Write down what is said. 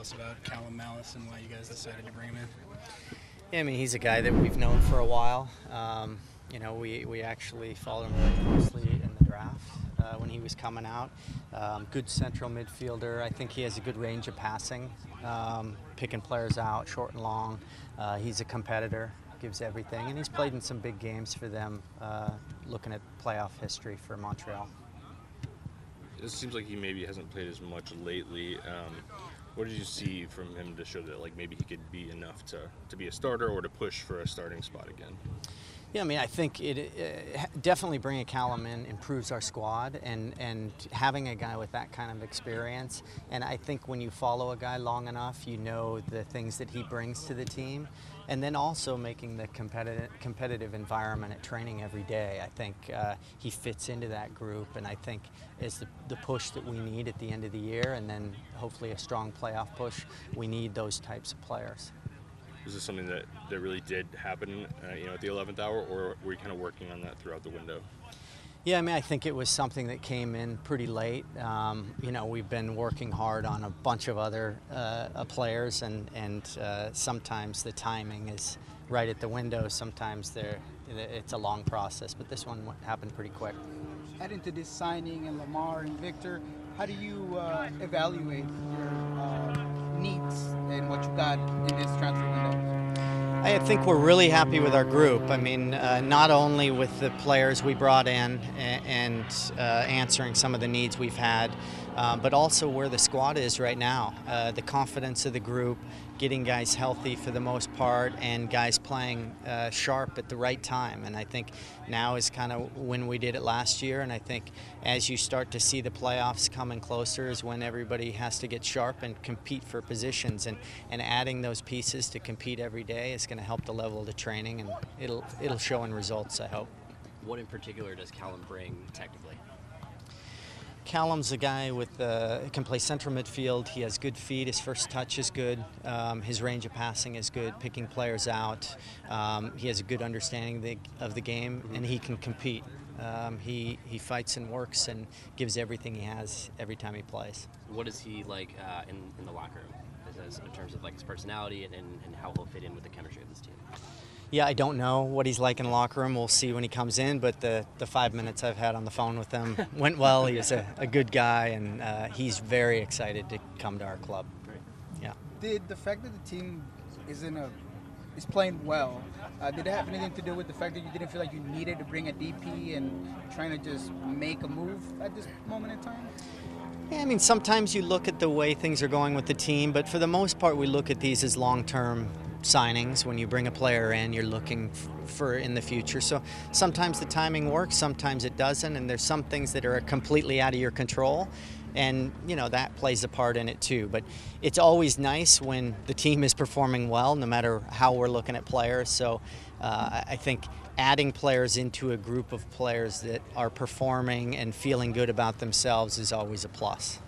us about Calum Mallace and why you guys decided to bring him in? Yeah, I mean, he's a guy that we've known for a while. We actually followed him very closely in the draft when he was coming out. Good central midfielder. I think he has a good range of passing, picking players out, short and long. He's a competitor, gives everything, and he's played in some big games for them, looking at playoff history for Montreal. It seems like he maybe hasn't played as much lately. What did you see from him to show that maybe he could be enough to be a starter or to push for a starting spot again? Yeah, I mean, I think definitely bringing Calum in improves our squad, and having a guy with that kind of experience. And I think when you follow a guy long enough, you know the things that he brings to the team. And then also making the competitive environment at training every day. I think he fits into that group, and I think is the push that we need at the end of the year, and then hopefully a strong playoff push. We need those types of players. Was this something that really did happen, at the 11th hour, or were you kind of working on that throughout the window? Yeah, I mean, I think it was something that came in pretty late. We've been working hard on a bunch of other players, and sometimes the timing is right at the window. Sometimes it's a long process, but this one happened pretty quick. Adding to this signing and Lamar and Victor, how do you evaluate your needs and what you got in this transfer window? I think we're really happy with our group. I mean, not only with the players we brought in and answering some of the needs we've had, but also where the squad is right now. The confidence of the group, getting guys healthy for the most part, and guys playing sharp at the right time. And I think now is kind of when we did it last year, and I think as you start to see the playoffs coming closer is when everybody has to get sharp and compete for positions, and adding those pieces to compete every day is going to help the level of the training, and it'll show in results, I hope. What in particular does Calum bring technically? Calum's a guy with can play central midfield. He has good feet. His first touch is good. His range of passing is good, picking players out. He has a good understanding of the game, and he can compete. He fights and works and gives everything he has every time he plays. What is he like in the locker room, in terms of his personality and how he'll fit in with the chemistry of this team? Yeah, I don't know what he's like in the locker room. We'll see when he comes in, but the 5 minutes I've had on the phone with him went well. He's a good guy, and he's very excited to come to our club. Yeah. Did the fact that the team is playing well, did it have anything to do with the fact that you didn't feel like you needed to bring a DP and trying to just make a move at this moment in time? Yeah, I mean, sometimes you look at the way things are going with the team, but for the most part we look at these as long-term signings. When you bring a player in, you're looking for in the future. So sometimes the timing works, sometimes it doesn't, and there's some things that are completely out of your control, and that plays a part in it too. But it's always nice when the team is performing well, no matter how we're looking at players. So I think adding players into a group of players that are performing and feeling good about themselves is always a plus.